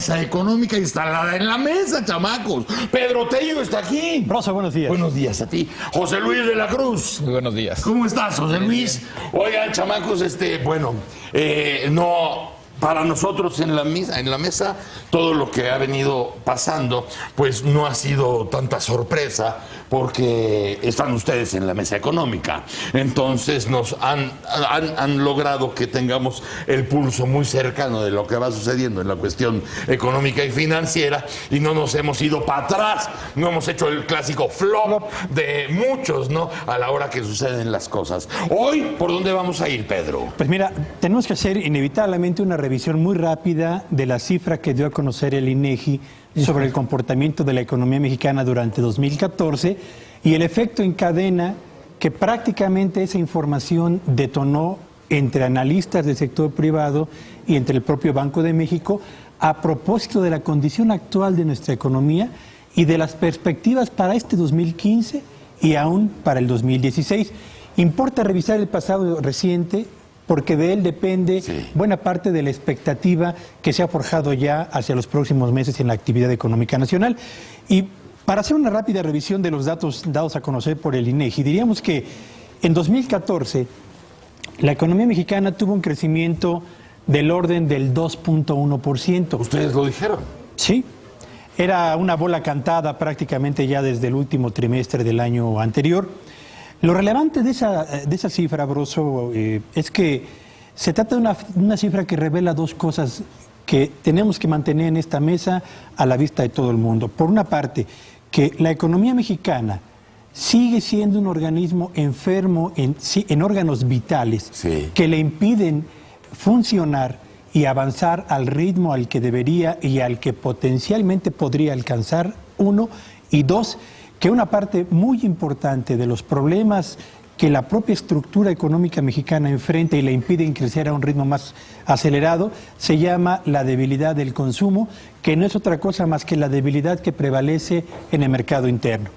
mesa económica instalada en la mesa, chamacos. Pedro Tello está aquí. Rosa, buenos días. Buenos días a ti. José Luis de la Cruz. Muy buenos días. ¿Cómo estás, José Luis? Oigan, chamacos, no... Para nosotros en la mesa, todo lo que ha venido pasando, pues no ha sido tanta sorpresa, porque están ustedes en la mesa económica. Entonces nos han logrado que tengamos el pulso muy cercano de lo que va sucediendo en la cuestión económica y financiera, y no nos hemos ido para atrás, no hemos hecho el clásico flop de muchos, ¿no? A la hora que suceden las cosas. Hoy, ¿por dónde vamos a ir, Pedro? Pues mira, tenemos que hacer inevitablemente una revisión muy rápida de la cifra que dio a conocer el INEGI sobre el comportamiento de la economía mexicana durante 2014 y el efecto en cadena que prácticamente esa información detonó entre analistas del sector privado y entre el propio Banco de México a propósito de la condición actual de nuestra economía y de las perspectivas para este 2015 y aún para el 2016. Importa revisar el pasado reciente, porque de él depende buena parte de la expectativa que se ha forjado ya hacia los próximos meses en la actividad económica nacional. Y para hacer una rápida revisión de los datos dados a conocer por el INEGI, diríamos que en 2014 la economía mexicana tuvo un crecimiento del orden del 2.1%. ¿Ustedes lo dijeron? Sí. Era una bola cantada prácticamente ya desde el último trimestre del año anterior. Lo relevante de esa cifra, Broso, es que se trata de una cifra que revela dos cosas que tenemos que mantener en esta mesa a la vista de todo el mundo. Por una parte, que la economía mexicana sigue siendo un organismo enfermo en órganos vitales que le impiden funcionar y avanzar al ritmo al que debería y al que potencialmente podría alcanzar, uno, y dos, que una parte muy importante de los problemas que la propia estructura económica mexicana enfrenta y le impiden crecer a un ritmo más acelerado, se llama la debilidad del consumo, que no es otra cosa más que la debilidad que prevalece en el mercado interno.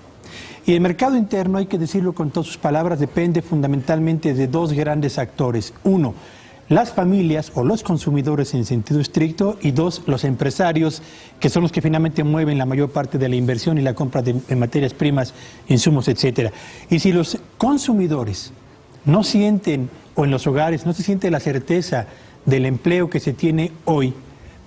Y el mercado interno, hay que decirlo con todas sus palabras, depende fundamentalmente de dos grandes actores. Uno, las familias o los consumidores en sentido estricto, y dos, los empresarios, que son los que finalmente mueven la mayor parte de la inversión y la compra de materias primas, insumos, etcétera. Y si los consumidores no sienten, o en los hogares, no se siente la certeza del empleo que se tiene hoy,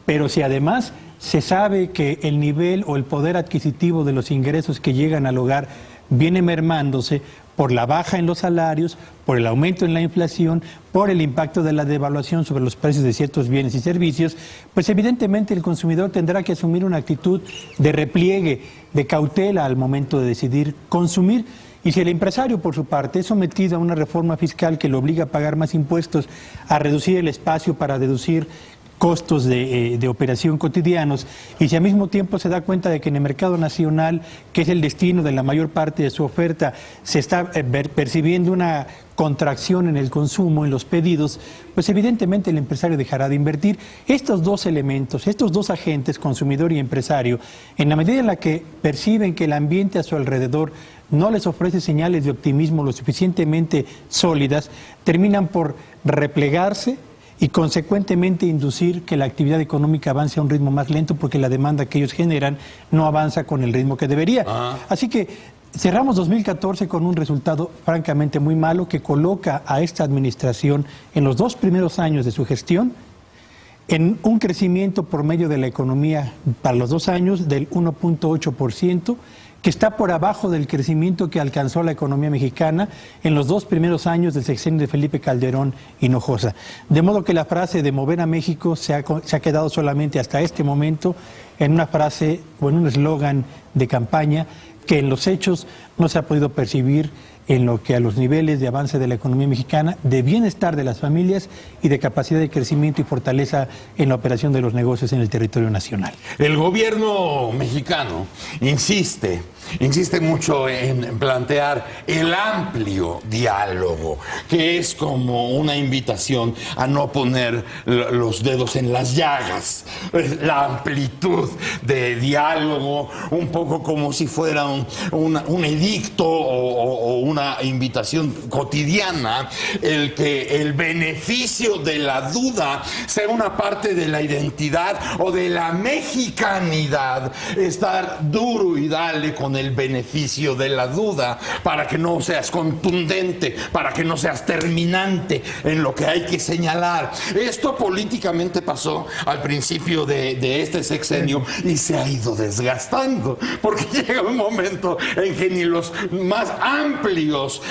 pero si además se sabe que el nivel o el poder adquisitivo de los ingresos que llegan al hogar viene mermándose por la baja en los salarios, por el aumento en la inflación, por el impacto de la devaluación sobre los precios de ciertos bienes y servicios, pues evidentemente el consumidor tendrá que asumir una actitud de repliegue, de cautela al momento de decidir consumir. Y si el empresario, por su parte, es sometido a una reforma fiscal que lo obliga a pagar más impuestos, a reducir el espacio para deducir costos de operación cotidianos, y si al mismo tiempo se da cuenta de que en el mercado nacional, que es el destino de la mayor parte de su oferta, se está percibiendo una contracción en el consumo, en los pedidos, pues evidentemente el empresario dejará de invertir. Estos dos elementos, estos dos agentes, consumidor y empresario, en la medida en la que perciben que el ambiente a su alrededor no les ofrece señales de optimismo lo suficientemente sólidas, terminan por replegarse y consecuentemente inducir que la actividad económica avance a un ritmo más lento, porque la demanda que ellos generan no avanza con el ritmo que debería. Así que cerramos 2014 con un resultado francamente muy malo que coloca a esta administración en los dos primeros años de su gestión en un crecimiento por medio de la economía para los 2 años del 1.8%, que está por abajo del crecimiento que alcanzó la economía mexicana en los 2 primeros años del sexenio de Felipe Calderón Hinojosa. De modo que la frase de mover a México se ha quedado solamente hasta este momento en una frase o en un eslogan de campaña que en los hechos no se ha podido percibir en lo que a los niveles de avance de la economía mexicana, de bienestar de las familias y de capacidad de crecimiento y fortaleza en la operación de los negocios en el territorio nacional. El gobierno mexicano insiste insiste mucho en plantear el amplio diálogo, que es como una invitación a no poner los dedos en las llagas. La amplitud de diálogo, un poco como si fuera un edicto o una invitación cotidiana, el que el beneficio de la duda sea una parte de la identidad o de la mexicanidad, estar duro y dale con el beneficio de la duda para que no seas contundente, para que no seas terminante en lo que hay que señalar. Esto políticamente pasó al principio de este sexenio y se ha ido desgastando, porque llega un momento en que ni los más amplios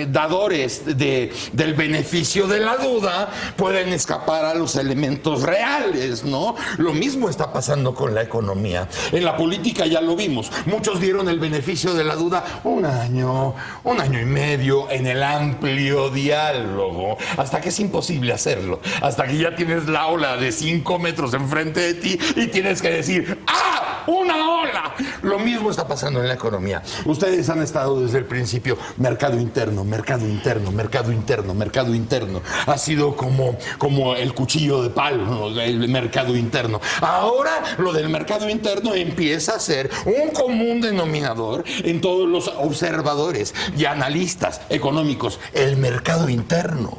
dadores del beneficio de la duda pueden escapar a los elementos reales, ¿no? Lo mismo está pasando con la economía. En la política ya lo vimos. Muchos dieron el beneficio de la duda un año y medio en el amplio diálogo, hasta que es imposible hacerlo, hasta que ya tienes la ola de 5 metros enfrente de ti y tienes que decir ¡ah! ¡Una ola! Lo mismo está pasando en la economía. Ustedes han estado desde el principio, mercado interno, mercado interno, mercado interno, mercado interno. Ha sido como el cuchillo de palo, ¿no? El mercado interno. Ahora lo del mercado interno empieza a ser un común denominador en todos los observadores y analistas económicos. El mercado interno.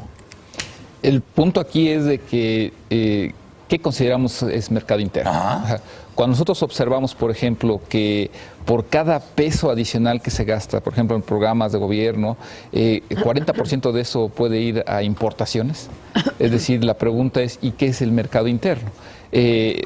El punto aquí es de que ¿qué consideramos es mercado interno? Ajá. Cuando nosotros observamos, por ejemplo, que por cada peso adicional que se gasta, por ejemplo, en programas de gobierno, 40% de eso puede ir a importaciones. Es decir, la pregunta es, ¿y qué es el mercado interno?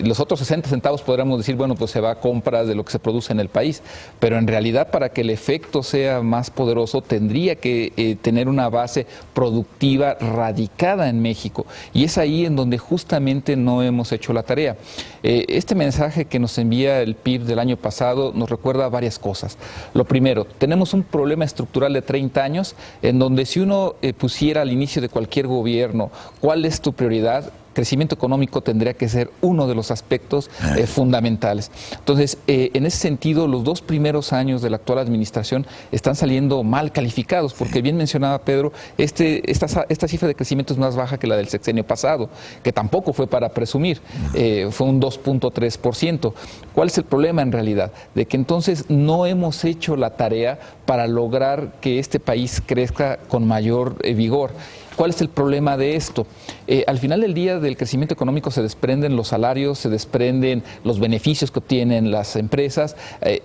Los otros 60 centavos podríamos decir, bueno, pues se va a compras de lo que se produce en el país, pero en realidad para que el efecto sea más poderoso tendría que tener una base productiva radicada en México, y es ahí en donde justamente no hemos hecho la tarea. Este mensaje que nos envía el PIB del año pasado nos recuerda varias cosas. Lo primero, tenemos un problema estructural de 30 años en donde si uno pusiera al inicio de cualquier gobierno cuál es tu prioridad, crecimiento económico tendría que ser uno de los aspectos fundamentales. Entonces, en ese sentido, los 2 primeros años de la actual administración están saliendo mal calificados, porque bien mencionaba Pedro, esta cifra de crecimiento es más baja que la del sexenio pasado, que tampoco fue para presumir, fue un 2.3%. ¿Cuál es el problema en realidad? De que entonces no hemos hecho la tarea para lograr que este país crezca con mayor vigor. ¿Cuál es el problema de esto? Al final del día del crecimiento económico se desprenden los salarios, se desprenden los beneficios que obtienen las empresas,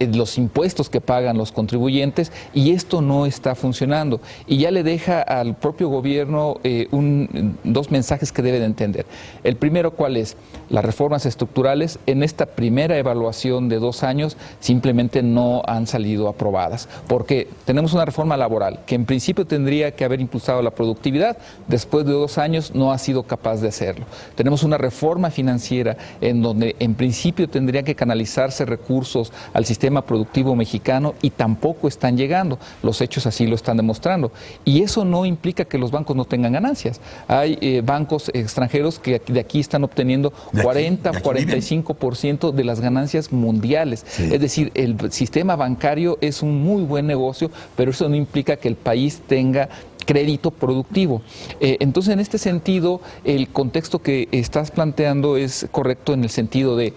los impuestos que pagan los contribuyentes, y esto no está funcionando. Y ya le deja al propio gobierno 2 mensajes que debe de entender. El primero, ¿cuál es? Las reformas estructurales en esta primera evaluación de 2 años simplemente no han salido aprobadas, porque tenemos una reforma laboral que en principio tendría que haber impulsado la productividad. Después de 2 años no ha sido capaz de hacerlo. Tenemos una reforma financiera en donde en principio tendrían que canalizarse recursos al sistema productivo mexicano y tampoco están llegando. Los hechos así lo están demostrando. Y eso no implica que los bancos no tengan ganancias. Hay bancos extranjeros que de aquí están obteniendo 40-45% de las ganancias mundiales. Sí. Es decir, el sistema bancario es un muy buen negocio, pero eso no implica que el país tenga crédito productivo. Entonces, en este sentido, el contexto que estás planteando es correcto en el sentido de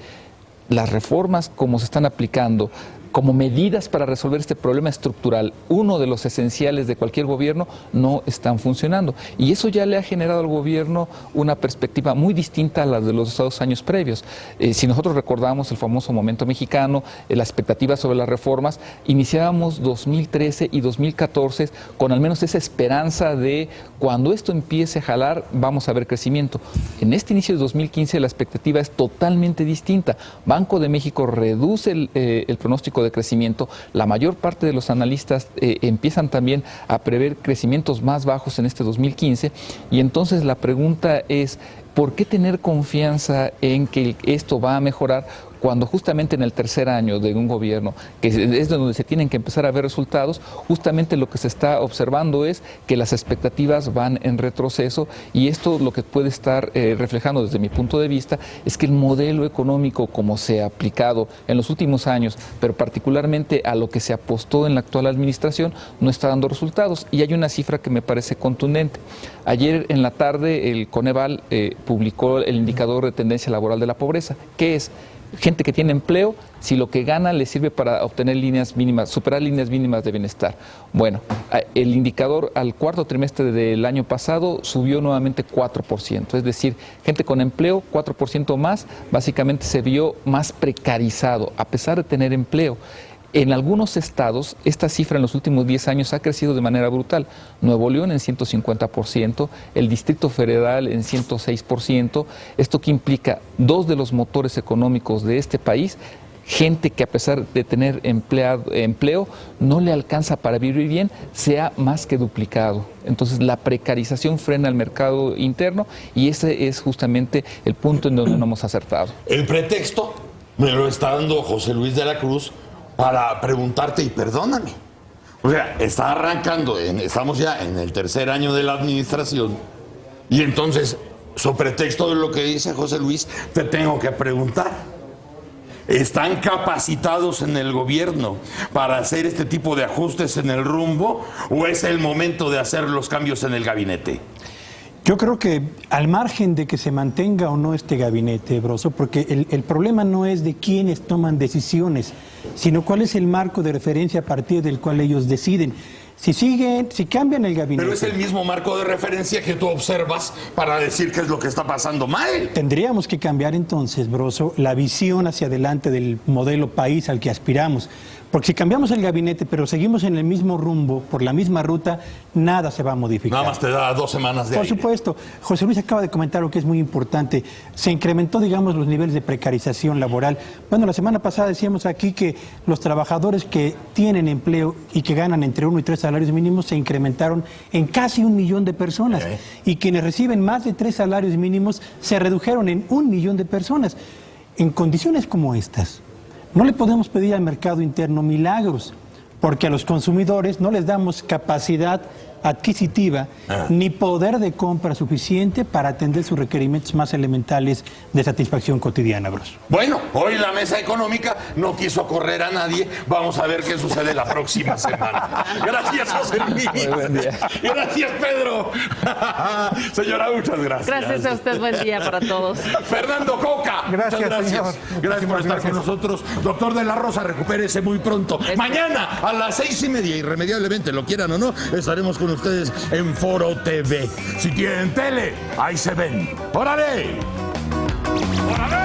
las reformas como se están aplicando como medidas para resolver este problema estructural, uno de los esenciales de cualquier gobierno, no están funcionando. Y eso ya le ha generado al gobierno una perspectiva muy distinta a la de los 2 años previos. Si nosotros recordamos el famoso momento mexicano, la expectativa sobre las reformas, iniciábamos 2013 y 2014 con al menos esa esperanza de cuando esto empiece a jalar, vamos a ver crecimiento. En este inicio de 2015 la expectativa es totalmente distinta. Banco de México reduce el pronóstico de crecimiento, la mayor parte de los analistas empiezan también a prever crecimientos más bajos en este 2015, y entonces la pregunta es, ¿por qué tener confianza en que esto va a mejorar cuando justamente en el tercer año de un gobierno, que es donde se tienen que empezar a ver resultados, justamente lo que se está observando es que las expectativas van en retroceso, y esto lo que puede estar reflejando desde mi punto de vista es que el modelo económico como se ha aplicado en los últimos años, pero particularmente a lo que se apostó en la actual administración, no está dando resultados. Y hay una cifra que me parece contundente. Ayer en la tarde el Coneval publicó el indicador de tendencia laboral de la pobreza, que es gente que tiene empleo, si lo que gana le sirve para obtener líneas mínimas, superar líneas mínimas de bienestar. Bueno, el indicador al cuarto trimestre del año pasado subió nuevamente 4%, es decir, gente con empleo 4% más, básicamente se vio más precarizado a pesar de tener empleo. En algunos estados, esta cifra en los últimos 10 años ha crecido de manera brutal. Nuevo León en 150%, el Distrito Federal en 106%. Esto que implica dos de los motores económicos de este país, gente que a pesar de tener empleo no le alcanza para vivir bien, se ha más que duplicado. Entonces la precarización frena el mercado interno, y ese es justamente el punto en donde no hemos acertado. El pretexto me lo está dando José Luis de la Cruz para preguntarte, y perdóname, o sea, está arrancando, estamos ya en el tercer año de la administración, y entonces, sobre pretexto de lo que dice José Luis, te tengo que preguntar, ¿están capacitados en el gobierno para hacer este tipo de ajustes en el rumbo, o es el momento de hacer los cambios en el gabinete? Yo creo que al margen de que se mantenga o no este gabinete, Broso, porque el problema no es de quiénes toman decisiones, sino cuál es el marco de referencia a partir del cual ellos deciden. Si cambian el gabinete... Pero es el mismo marco de referencia que tú observas para decir qué es lo que está pasando mal. Tendríamos que cambiar entonces, Broso, la visión hacia adelante del modelo país al que aspiramos. Porque si cambiamos el gabinete, pero seguimos en el mismo rumbo, por la misma ruta, nada se va a modificar. Nada más te da 2 semanas de Por aire. supuesto. José Luis acaba de comentar lo que es muy importante. Se incrementó, digamos, los niveles de precarización laboral. Bueno, la semana pasada decíamos aquí que los trabajadores que tienen empleo y que ganan entre 1 y 3 salarios mínimos se incrementaron en casi 1 millón de personas. Y quienes reciben más de 3 salarios mínimos se redujeron en 1 millón de personas. En condiciones como estas, no le podemos pedir al mercado interno milagros, porque a los consumidores no les damos capacidad adquisitiva ni poder de compra suficiente para atender sus requerimientos más elementales de satisfacción cotidiana, Bros. Bueno, hoy la mesa económica no quiso correr a nadie. Vamos a ver qué sucede la próxima semana. Gracias, José Luis. Muy buen día. Gracias, Pedro. Señora, muchas gracias. Gracias a usted, buen día para todos. Fernando Coca. Gracias, muchas gracias. señor. Gracias por estar con nosotros. Doctor de la Rosa, recupérese muy pronto. Mañana a las 6:30, irremediablemente, lo quieran o no, estaremos con ustedes en Foro TV. Si tienen tele, ahí se ven. ¡Órale! ¡Órale!